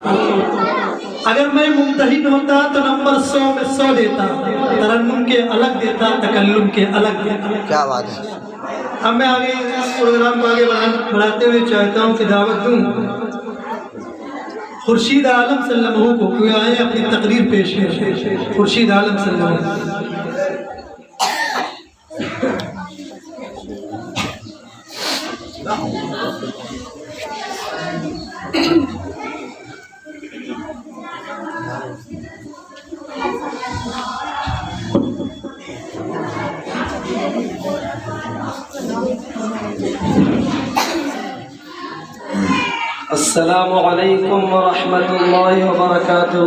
اگر میں ممتحن ہوتا تو نمبر 100 میں 100 دیتا، ترنم کے الگ دیتا، تکلم کے الگ دیتا۔ کیا بات ہے۔ اب میں آگے پروگرام کو آگے بڑھاتے ہوئے چاہتا ہوں کہ دعوت دوں خورشید عالم صلی اللہ علیہ وسلم کو، کوئی آئے اپنی تقریر پیش کریں۔ خورشید عالم صلی اللہ علیہ وسلم۔ السلام علیکم ورحمۃ اللہ وبرکاتہ۔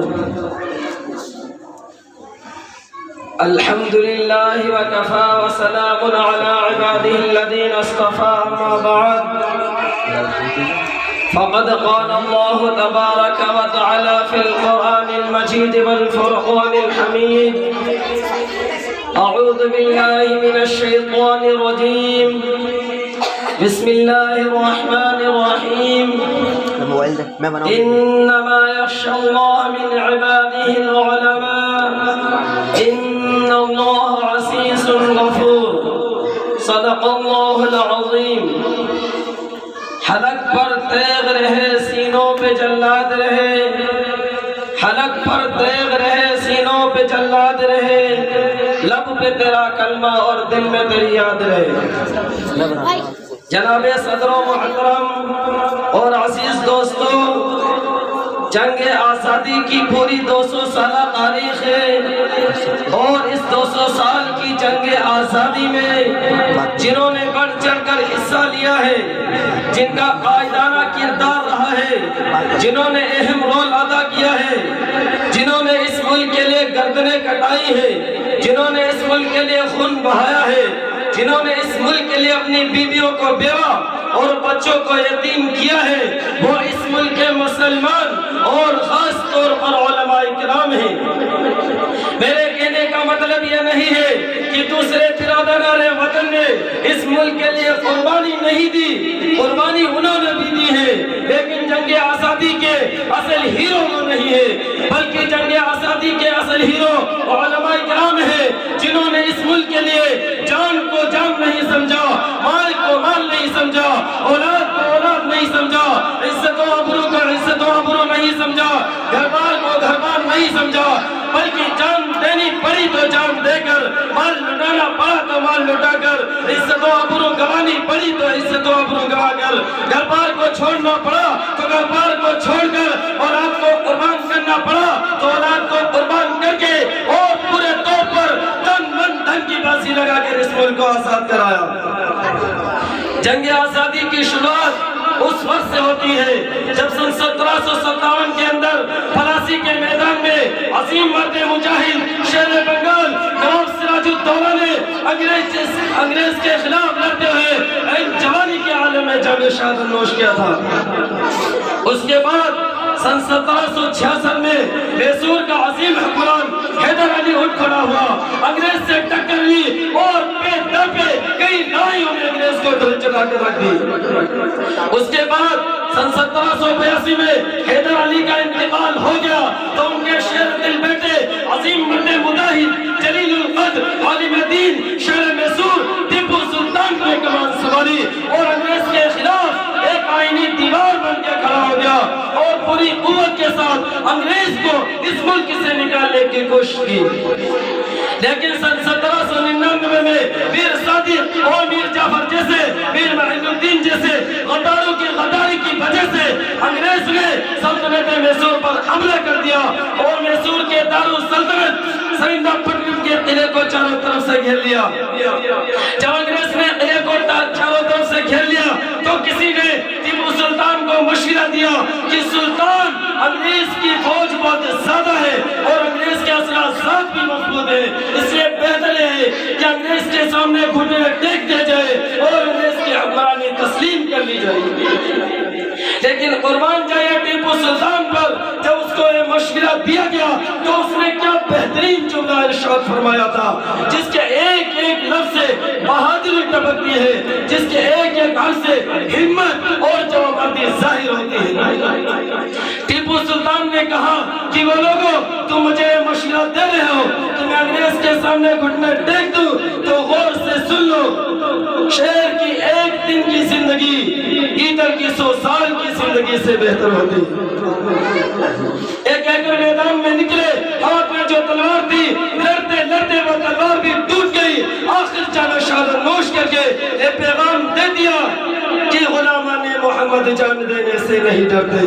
الحمد للہ وکفی وسلام علی عباده الذین اصطفى، اما بعد فقد قال اللہ تبارک وتعالی فی القرآن المجید والفرقان الحمید، اعوذ باللہ من الشیطان الرجیم، بسم اللہ الرحمن الرحیم، انما یخشی اللہ من عباده العلماء، ان اللہ عزیز غفور، صدق اللہ العظیم۔ حلق پر تیغ رہے سینوں پہ جلاد رہے، حلق پر تیغ رہے سینوں پہ جلاد رہے، لب پہ تیرا کلمہ اور دل میں تیری یاد رہے۔ جناب صدر و محترم اور عزیز دوستو، جنگ آزادی کی پوری 200 سالہ تاریخ ہے، اور اس 200 سال کی جنگ آزادی میں جنہوں نے بڑھ چڑھ کر حصہ لیا ہے، جن کا قائدانہ کردار رہا ہے، جنہوں نے اہم رول ادا کیا ہے، جنہوں نے اس ملک کے لیے گردنیں کٹائی ہے، جنہوں نے اس ملک کے لیے خون بہایا ہے، جنہوں نے اس ملک کے لیے اپنی بیویوں کو بیوہ اور بچوں کو یتیم کیا ہے، وہ اس ملک کے مسلمان اور خاص طور پر علماء کرام ہیں۔ میرے کہنے کا مطلب یہ نہیں ہے کہ دوسرے برادران وطن نے اس ملک کے لیے قربانی نہیں دی، قربانی انہوں نے بھی دی ہے، لیکن جنگ آزادی کے اصل ہیرو وہ نہیں ہے، بلکہ جنگ آزادی کے اصل ہیرو علماء کرام ہیں، جنہوں نے اس ملک کے لیے جان کو جان نہیں سمجھا، مال کو مال نہیں سمجھا، اولاد کو اولاد نہیں سمجھا، عزت و آبرو کو عزت و آبرو نہیں سمجھا، گھر بار کو گھر بار نہیں سمجھا، بلکہ جان دینی پڑی تو جان دے کر، مال لٹانا پڑا تو مال لٹا کر، عزت و آبرو گوانی پڑی تو عزت و آبرو گوا کر، گھر بار کو چھوڑنا پڑا تو گھر بار کو چھوڑ کر، اولاد کو قربان کرنا پڑا تو اولاد کو قربان کر کے، اور پورے طور پر تن من دھن کی بازی لگا کر اس ملک کو آزاد کرایا۔ جنگ آزادی کی شروعات اس وقت سے ہوتی ہے جب سن 1757 کے اندر پلاسی کے میدان میں عظیم مرد مجاہد شیر بنگال نواب سراج الدولہ نے انگریز کے خلاف لڑتے ہوئے ایک جوانی کے عالم میں جنگ شہادت نوش کیا تھا۔ اس کے بعد سن 1766 میں میسور کا عظیم حکمران حیدر علی اٹھ کھڑا ہوا، انگریز سے ٹکر لی اور پہ در پہ کئی لڑائیوں میں انگریز کو دل چلا کے رکھ دی۔ اس کے بعد سن 1782 میں حیدر علی کا انتقال ہو گیا تو ان کے شیر دل بیٹے عظیم مرد مجاہد جلیل القدر عالم دین شیر میسور ٹیپو سلطان کو کمان سواری اور انگریز کے خلاف ایک آئینی دیوار بن کے کھڑا ہو گیا اور پوری قوت کے ساتھ انگریز کو اس ملک سے نکالنے کی کوشش کی۔ لیکن سن 1799 میں میر صادق اور میر جعفر جیسے، میر معین الدین جیسے غداروں کی غداری کی وجہ سے انگریز نے سلطنت میسور پر حملہ کر دیا اور میسور کے دارالسلطنت سرندہ پٹم کے قلعے کو چاروں طرف سے گھیر لیا۔ جب انگریز نے قلعے کو چاروں طرف سے گھیر لیا تو کسی نے ٹیپو سلطان کو مشورہ دیا کہ سلطان انگریز کی فوج بہت زیادہ ہے اور انگریز کے اسلحہ بھی مضبوط ہے، اس لیے بہتر ہے کہ انگریز کے سامنے گھٹنے ٹیک دیا جائے اور انگریز کی حکمرانی تسلیم کر لی جائے۔ لیکن قربان جائے ٹیپو سلطان پر جب اس کو یہ مشورہ دیا گیا تو اس نے کیا بہترین جملہ ارشاد فرمایا تھا، جس کے ایک ایک لفظ سے بہادری ٹپکتی ہے، جس کے ایک ایک حرف سے ہمت اور جوابردہی ظاہر ہوتی ہے۔ ٹیپو سلطان نے کہا کہ وہ لوگوں تم مجھے مشورہ دے رہے ہو کہ میں انگریز کے سامنے گھٹنے ٹیک دوں تو غور سے سن لو، شیر کی ایک دن کی زندگی ایدر کی 100 سال کی زندگی سے بہتر ہوتی۔ ایک ایکڑ میدان میں نکلے، ہاتھ میں جو تلوار تھی لڑتے لڑتے وہ تلوار بھی ٹوٹ گئی، آخر جانا شہادت نوش کر کے ایک پیغام دے دیا کہ غلامان محمد جان دینے سے نہیں ڈرتے،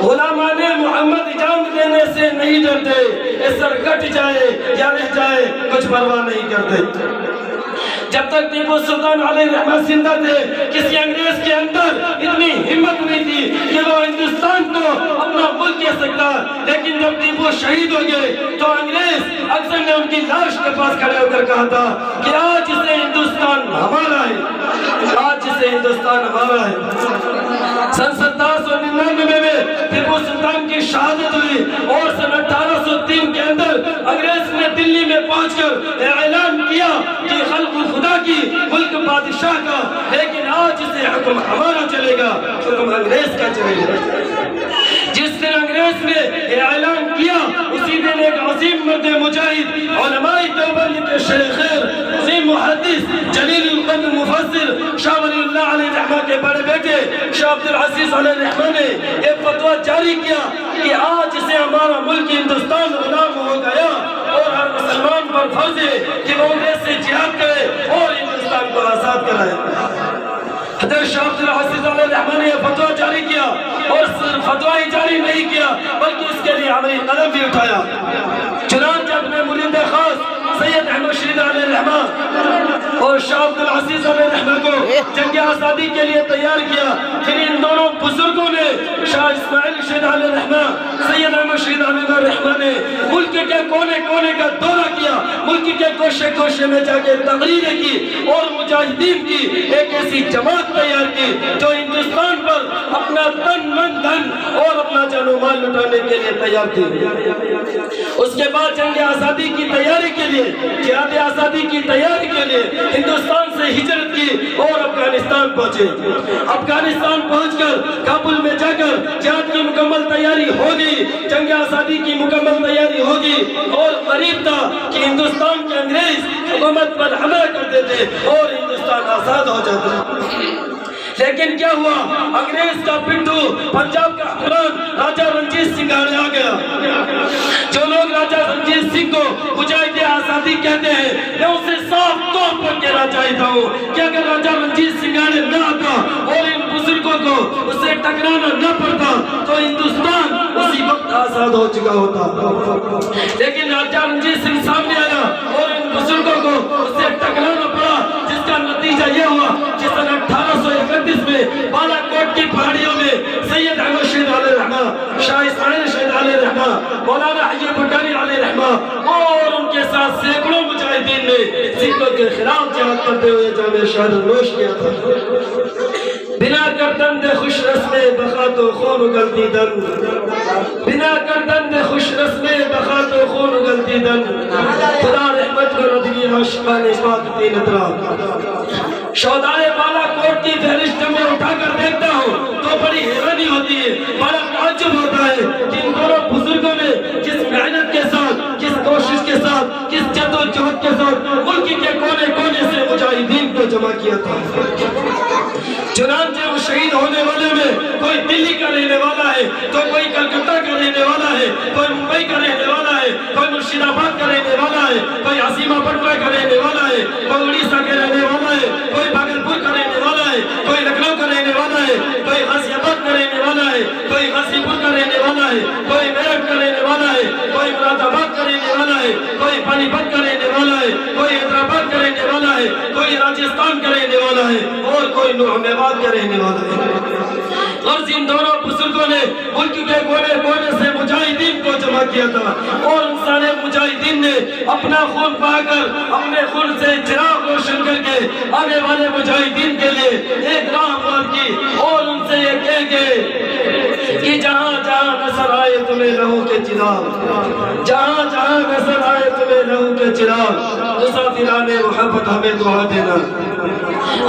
غلامان محمد جان دینے سے نہیں ڈرتے، اس سر کٹ جائے یا رہ جائے کچھ پرواہ نہیں کرتے۔ جب تک ٹیپو سلطان علیہ رحمت زندہ تھے کسی انگریز کے اندر اتنی ہمت نہیں تھی کہ وہ ہندوستان کو اپنا ملک کہہ سکتا، لیکن جب ٹیپو شہید ہو گئے تو انگریز اکثر نے ان کی لاش کے پاس کھڑے ہو کر کہا تھا کہ آج سے ہندوستان ہمارا ہے، آج سے ہندوستان ہمارا ہے۔ سن 1799 میں ٹیپو سلطان کی شہادت ہوئی اور سن 1803 کے اندر انگریز نے دلی میں پہنچ کر اعلان کیا کہ خلق خدا کی ملک بادشاہ کا، لیکن آج سے حکم ہمارا چلے گا، حکم انگریز کا چلے گا۔ جس دن انگریز نے اعلان کیا اسی دن ایک عظیم مرد مجاہد علماء دیوبند کے شیخ عظیم محدث جلیل القدر مفسر شاہ ولی اللہ علیہ رحمہ کے بڑے بیٹے شاہ عبدالعزیز علیہ رحمہ نے ایک فتویٰ جاری کیا کہ آج سے ہمارا ملک ہندوستان غلام ہو گیا اور ہر مسلمان پر فرض ہے کہ وہ انگریز سے جہاد کرے اور ہندوستان کو آزاد کرائے۔ حضرت شاہ عبدالعزیز علیہ رحمہ نے یہ فتویٰ جاری کیا اور صرف فتویٰ ہی جاری نہیں کیا بلکہ اس کے لیے عملی قدم بھی اٹھایا۔ چنانچہ اپنے مرید خاص سید احمد شہید علیہ رحمہ اور شاہ عبدالعزیز علیہ رحمہ کو جنگ آزادی کے لیے تیار کیا۔ پھر ان دونوں بزرگوں نے شاہ اسماعیل شہید علیہ رحمہ سید احمد شہید علیہ رحمہ نے ملک کے کونے کونے کا دورہ کیا، ملک کے کوشے کوشے میں جا کے تقریریں کی اور مجاہدین کی ایک ایسی جماعت تیار کی جو ہندوستان پر اپنا تن من دھن اور اپنا جان و مال لٹانے کے لیے تیار تھی۔ اس کے بعد جنگ آزادی کی تیاری کے لیے، جہاد آزادی کی تیاری کے لیے ہندوستان سے ہجرت کی اور افغانستان پہنچے۔ افغانستان پہنچ کر کابل میں جا کر جہاد کی مکمل تیاری ہوگی، جنگ آزادی کی مکمل تیاری ہوگی اور قریب تھا کہ ہندوستان کے انگریز حکومت پر حملہ کر دیتے اور ہندوستان آزاد ہو جاتا۔ لیکن کیا ہوا، انگریز کا پنڈو پنجاب کا حکمران راجہ رنجیت سنگھ آ گیا۔ جو لوگ راجہ رنجیت سنگھ کو مجاہد آزادی کہتے ہیں میں اسے صاف طور پر کہنا چاہتا ہوں کہ اگر راجہ رنجیت سنگھ نہ آتا اور ان بزرگوں کو اسے ٹکرانا نہ پڑتا تو ہندوستان اسی وقت آزاد ہو چکا ہوتا، لیکن راجہ رنجیت سنگھ سامنے آیا اور ان بزرگوں کو اسے ٹکرانا پڑا، جس کا نتیجہ یہ ہوا کہ سن 1831 میں بالا کوٹ کی پہاڑیوں میں سید احمد شہید علیہ رحمہ، شاہ اسماعیل شہید علیہ رحمہ، مولانا حجی بھٹانی علیہ رحمہ اور ان کے ساتھ سینکڑوں مجاہدین نے سکھوں کے خلاف جہاد کرتے ہوئے جامع شہادت نوش کیا تھا۔ بنا کردن دے خوش رسمے بخا تو خون اگلتی دن، بنا کردن دے خوش رسمے بخا تو خون اگلتی دن، خدا رحمت کو ردگی عاشقان پاک تین اطراف۔ شہدائے بالا کوٹ کی فہرست میں اٹھا کر دیکھتا ہوں تو بڑی حیرانی ہوتی ہے، بڑا تعجب ہوتا ہے کہ ان دونوں بزرگوں نے کس محنت کے ساتھ، کس کوشش کے ساتھ، کس جد و جہد کے ساتھ ملک کے کونے کونے سے مجاہدین کو جمع کیا تھا۔ چنانچہ وہ شہید ہونے والے میں کوئی دلی کا رہنے والا ہے تو کوئی کلکتہ کا رہنے والا ہے، کوئی ممبئی کا رہنے والا ہے، کوئی مرشد آباد کا رہنے والا ہے، کوئی عظیمہ پٹنہ کا رہنے والا ہے، کوئی اڑیسہ کا رہنے والا ہے، کوئی بھاگلپور کا رہنے والا ہے، کوئی لکھنؤ کا رہنے والا ہے، کوئی غازی آباد کا رہنے والا ہے، کوئی غازی پور کا رہنے والا ہے، کوئی میرٹھ کا رہنے والا ہے، کوئی مراد آباد کا رہنے والا ہے، کوئی پانی پت کا رہنے والا ہے، کوئی حیدرآباد کا رہنے والا ہے، کوئی راجستھان کا رہنے والا ہے اور کوئی نعمان کا رہنے والا ہے۔ غرض ان دونوں بزرگوں نے ملک کے کونے کونے سے مجاہدین کو جمع کیا تھا اور ان سارے مجاہدین نے اپنا خون بہا کر اپنے خون سے چراغ روشن کر کے آنے والے مجاہدین کے لیے ایک راہ ہموار کی اور ان سے یہ کہہ گئے کہ جہاں جہاں نظر آئے تمہیں لہو کے چراغ، جہاں جہاں نظر آئے تمہیں لہو کے چراغ، مسافران محبت ہمیں دعا دینا۔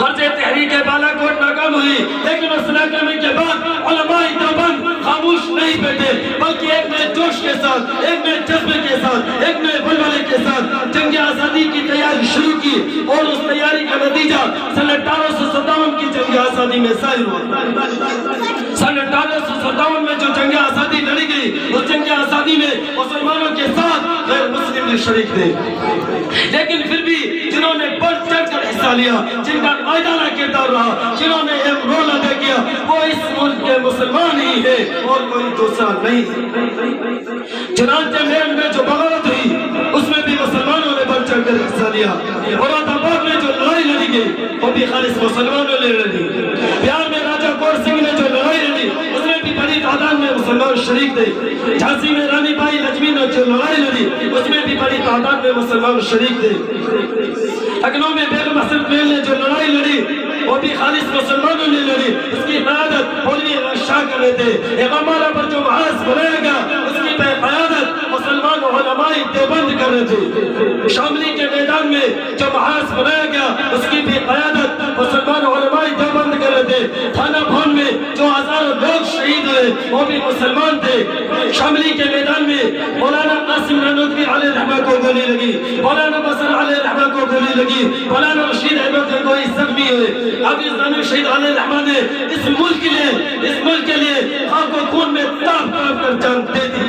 غرض تحریک بالا کوٹ ناکام ہوئی، لیکن اس ناکامی کے بعد علماء دیوبند خاموش نہیں بیٹھے بلکہ ساتھ، ایک نئے جذبے کے ساتھ، ایک نئے بلبلے کے ساتھ جنگ آزادی کی تیاری شروع کی، اور اس تیاری کا نتیجہ سن 1857 کی جنگ آزادی میں ظاہر ہوا۔ سن 1857 میں جو جنگ آزادی لڑی گئی، اس جنگ آزادی میں مسلمانوں کے ساتھ غیر مسلم بھی شریک تھے، لیکن پھر بھی جنہوں نے بڑھ چڑھ کر حصہ لیا، جن کا قائدانہ کردار رہا، جنہوں نے ایک رول ادا کیا، وہ اس ملک کے مسلمان ہی ہے اور کوئی دوسرا نہیں ہے۔ چنانچہ میل میں جو بغاوت ہوئی، اس میں بھی مسلمانوں نے بڑھ چڑھ کر حصہ لیا۔ مراد آباد میں جو لڑائی لڑی گئی، وہ بھی خالص مسلمانوں نے لڑی۔ بہار میں راجہ کور سنگھ نے جو لڑائی لڑی، اس میں بھی بڑی تعداد میں مسلمان شریک تھے۔ جھانسی میں رانی بائی لکشمی نے جو لڑائی لڑی، اس میں بھی بڑی تعداد میں مسلمان شریک تھے۔ لکھنؤ میں بیگم حسرت محل نے جو لڑائی لڑی، وہ بھی خالص مسلمانوں نے لڑی۔ اس کی قیادت مولوی احمد شاہ کر رہے تھے۔ امامالہ پر جو محاذ بنایا گیا، اس کی قیادت مسلمان علماء دیوبند کر رہے تھے۔ شاملی کے میدان میں جو محاذ بنایا گیا، اس کی بھی قیادت مسلمان علماء دیوبند کر رہے تھے۔ تھانہ بھون میں جو ہزاروں لوگ شہید ہوئے، وہ بھی مسلمان تھے۔ شاملی کے میدان میں مولانا قاسم نانوتوی علیہ رحمہ کو گولی لگی، مولانا بصر علیہ رحمہ کو گولی لگی، مولانا رشید احمد کے کوئی زخمی ہوئے۔ حافظ نانوی شہید علیہ رحمہ نے اس ملک کے لیے خاک و خون میں تاپ تاپ کر جان دے دی۔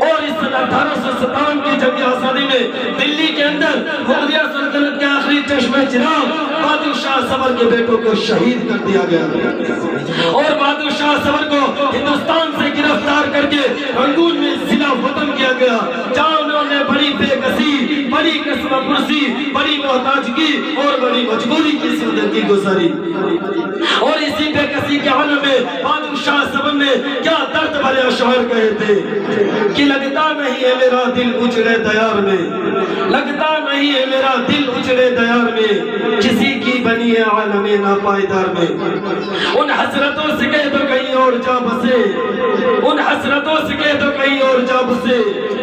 اور اس سن 1857 کی جنگ آزادی میں دلی کے اندر مغلیہ سلطنت کے آخری چشمہ چراغ بہادر شاہ صفر کے بیٹوں کو شہید کر دیا گیا، اور بہادر شاہ صفر کو ہندوستان سے گرفتار کر کے رنگون میں ضلع وطن کیا گیا، جہاں انہوں نے بڑی بے کسی، بڑی قسم پرسی، بڑی محتاجگی اور بڑی مجبوری کی زندگی گزاری۔ اور اسی بے کسی کے عالم میں بہادر شاہ صفر نے کیا درد بھرے اشعار کہے تھے کہ لگتا نہیں ہے میرا دل اجڑے دیار میں، لگتا نہیں ہے میرا دل اجڑے دیار میں، کسی کی بنی ہے عالم ناپائیدار میں۔ ان حسرتوں سے کہہ دو کہیں اور جا بسے، ان حسرتوں سے کہہ دو کہیں اور جا بسے،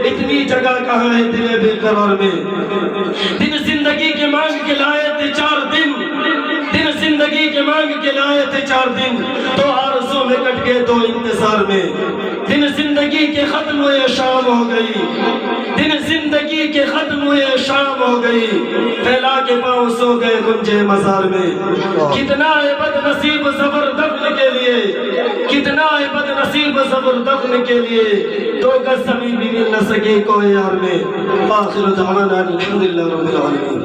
اتنی جگہ کہاں ہے دل بے قرار میں۔ دن زندگی کے مانگ کے لائے تھے 4 دن، دن زندگی کے مانگ کے لائے تھے 4 دن، 2 آرزوں میں کٹ گئے 2 انتظار میں۔ دن زندگی کے ختم ہوئے شام ہو گئی، دن زندگی کے ختم ہوئے شام ہو گئی، پھیلا کے پاؤں سو گئے گنجے مزار میں۔ کتنا ہے بد نصیب صبر دفن کے لیے، کتنا ہے بد نصیب صبر دفن کے لیے، 2 گز زمین بھی مل نہ سکی کوئی یار میں۔ آخر دعوانا الحمدللہ رب العالمین۔